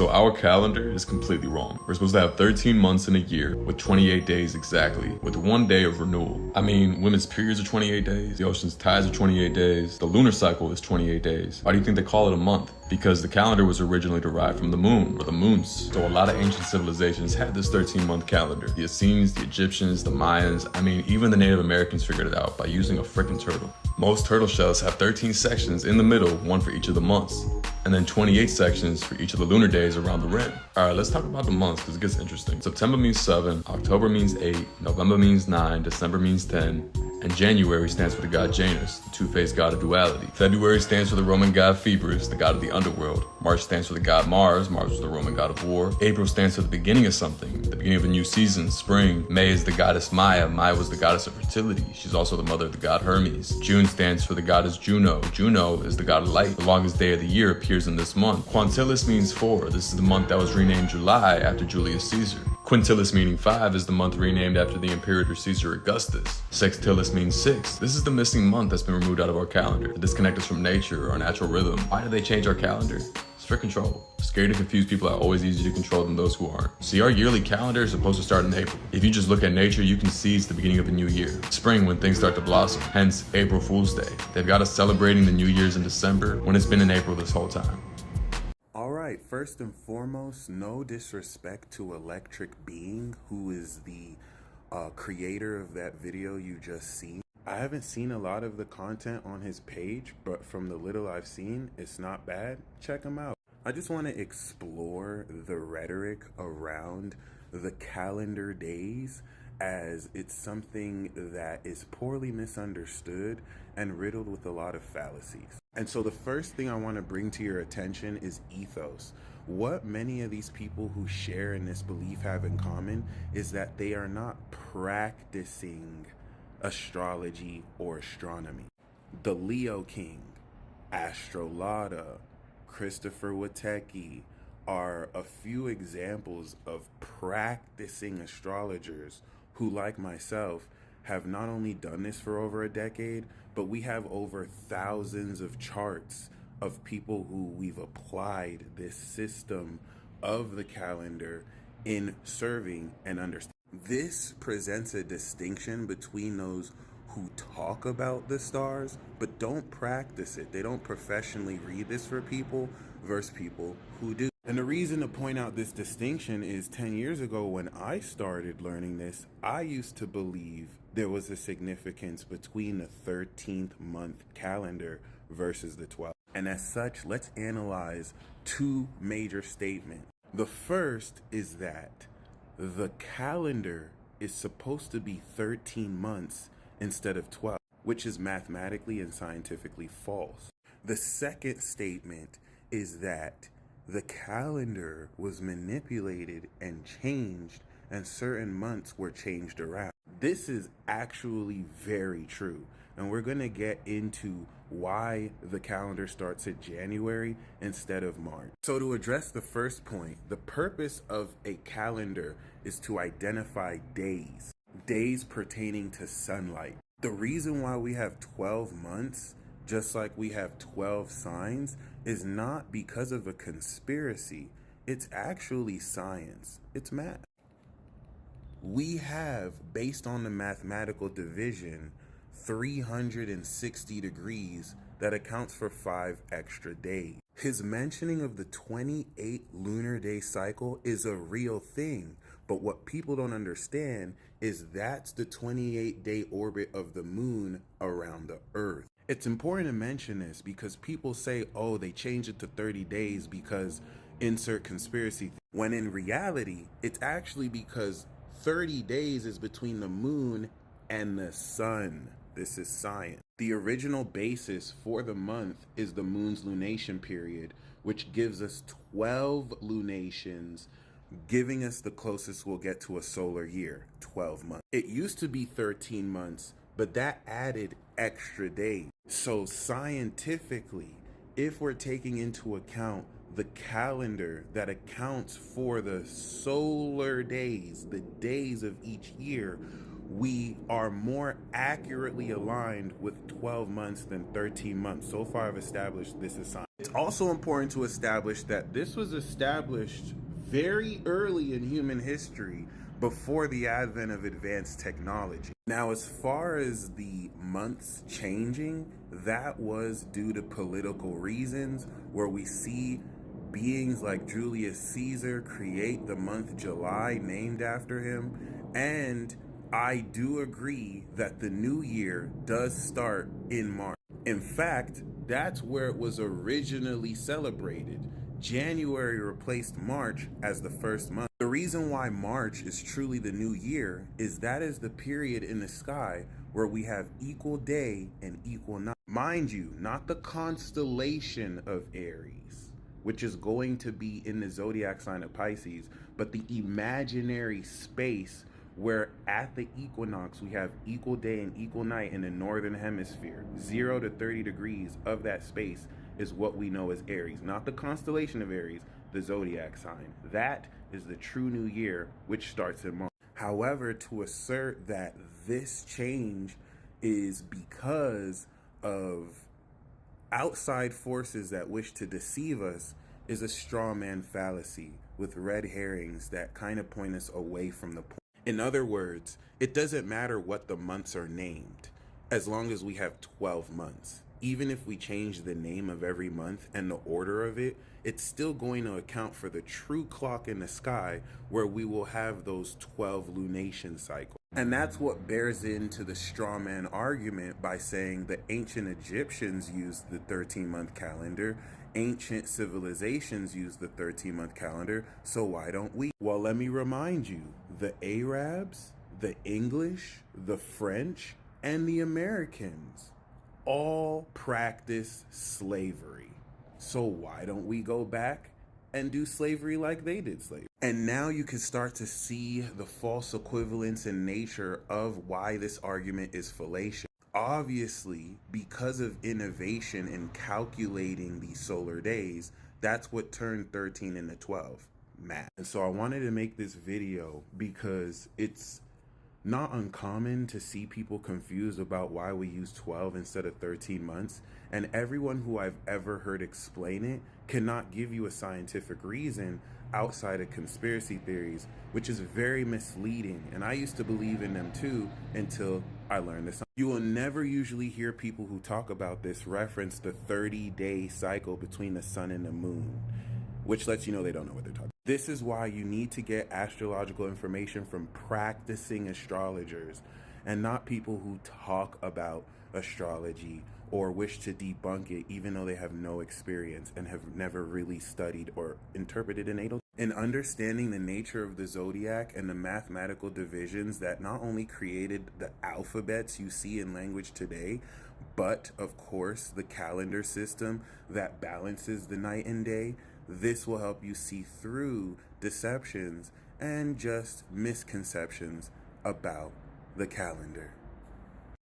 So our calendar is completely wrong. We're supposed to have 13 months in a year with 28 days exactly, with 1 day of renewal. I mean, women's periods are 28 days, the ocean's tides are 28 days, the lunar cycle is 28 days. Why do you think they call it a month? Because the calendar was originally derived from the moon, or the moons. So a lot of ancient civilizations had this 13-month calendar. The Essenes, the Egyptians, the Mayans, I mean, even the Native Americans figured it out by using a freaking turtle. Most turtle shells have 13 sections in the middle, one for each of the months, and then 28 sections for each of the lunar days around the rim. All right, let's talk about the months because it gets interesting. September means 7, October means 8, November means 9, December means 10, and January stands for the god Janus, the two-faced god of duality. February stands for the Roman god Phoebus, the god of the underworld. March stands for the god Mars, Mars was the Roman god of war. April stands for the beginning of something, the beginning of a new season, spring. May is the goddess Maya, Maya was the goddess of fertility. She's also the mother of the god Hermes. June stands for the goddess Juno. Juno is the god of light. The longest day of the year appears in this month. Quintilis means 4. This is the month that was renamed July after Julius Caesar. Quintilis meaning 5 is the month renamed after the Imperator Caesar Augustus. Sextilis means 6. This is the missing month that's been removed out of our calendar to disconnect us from nature or our natural rhythm. Why did they change our calendar? It's for control. Scary to confuse people are always easier to control than those who aren't. See, our yearly calendar is supposed to start in April. If you just look at nature, you can see it's the beginning of a new year. Spring, when things start to blossom. Hence, April Fool's Day. They've got us celebrating the New Year's in December when it's been in April this whole time. Alright, first and foremost, no disrespect to Electric Being, who is the creator of that video you just seen. I haven't seen a lot of the content on his page, but from the little I've seen, it's not bad. Check him out. I just want to explore the rhetoric around the calendar days, as it's something that is poorly misunderstood and riddled with a lot of fallacies. And so the first thing I want to bring to your attention is ethos. What many of these people who share in this belief have in common is that they are not practicing astrology or astronomy. The Leo King, Astrology, Christopher Witecki are a few examples of practicing astrologers who, like myself, have not only done this for over a decade, but we have over thousands of charts of people who we've applied this system of the calendar in serving and understanding. This presents a distinction between those who talk about the stars but don't practice it. They don't professionally read this for people versus people who do. And the reason to point out this distinction is 10 years ago when I started learning this, I used to believe there was a significance between the 13th month calendar versus the 12th. And as such, let's analyze two major statements. The first is that the calendar is supposed to be 13 months instead of 12, which is mathematically and scientifically false. The second statement is that the calendar was manipulated and changed, and certain months were changed around. This is actually very true, and we're going to get into why the calendar starts in January instead of March. So to address the first point, the purpose of a calendar is to identify days pertaining to sunlight. The reason why we have 12 months, just like we have 12 signs, is not because of a conspiracy. It's actually science. It's math. We have, based on the mathematical division, 360 degrees that accounts for 5 extra days. His mentioning of the 28 lunar day cycle is a real thing, but what people don't understand is that's the 28-day orbit of the moon around the earth. It's important to mention this because people say, oh, they changed it to 30 days because insert conspiracy, when in reality, it's actually because 30 days is between the moon and the sun. This is science. The original basis for the month is the moon's lunation period, which gives us 12 lunations, giving us the closest we'll get to a solar year, 12 months. It used to be 13 months, but that added extra days. So scientifically, if we're taking into account the calendar that accounts for the solar days, the days of each year, we are more accurately aligned with 12 months than 13 months. So far, I've established this is science. It's also important to establish that this was established very early in human history, before the advent of advanced technology. Now, as far as the months changing, that was due to political reasons, where we see beings like Julius Caesar create the month July named after him. And I do agree that the new year does start in March. In fact, that's where it was originally celebrated. January replaced March as the first month. The reason why March is truly the new year is that is the period in the sky where we have equal day and equal night. Mind you, not the constellation of Aries, which is going to be in the zodiac sign of Pisces, but the imaginary space where at the equinox we have equal day and equal night in the northern hemisphere. 0 to 30 degrees of that space is what we know as Aries, not the constellation of Aries, the zodiac sign. That is the true new year, which starts in March. However, to assert that this change is because of outside forces that wish to deceive us is a straw man fallacy with red herrings that kind of point us away from the point. In other words, it doesn't matter what the months are named, as long as we have 12 months. Even if we change the name of every month and the order of it, it's still going to account for the true clock in the sky, where we will have those 12 lunation cycles. And that's what bears into the straw man argument by saying the ancient Egyptians used the 13-month calendar, ancient civilizations used the 13-month calendar, so why don't we? Well, let me remind you, the Arabs, the English, the French, and the Americans all practice slavery. So why don't we go back and do slavery like they did slavery? And now you can start to see the false equivalence in nature of why this argument is fallacious. Obviously, because of innovation in calculating the solar days, that's what turned 13 into 12, math. And so I wanted to make this video because it's not uncommon to see people confused about why we use 12 instead of 13 months, and everyone who I've ever heard explain it cannot give you a scientific reason outside of conspiracy theories, which is very misleading, and I used to believe in them too until I learned this. You will never usually hear people who talk about this reference the 30-day cycle between the sun and the moon, which lets you know they don't know what they're talking about. This is why you need to get astrological information from practicing astrologers and not people who talk about astrology or wish to debunk it even though they have no experience and have never really studied or interpreted a natal. In understanding the nature of the zodiac and the mathematical divisions that not only created the alphabets you see in language today, but of course the calendar system that balances the night and day, this will help you see through deceptions and just misconceptions about the calendar.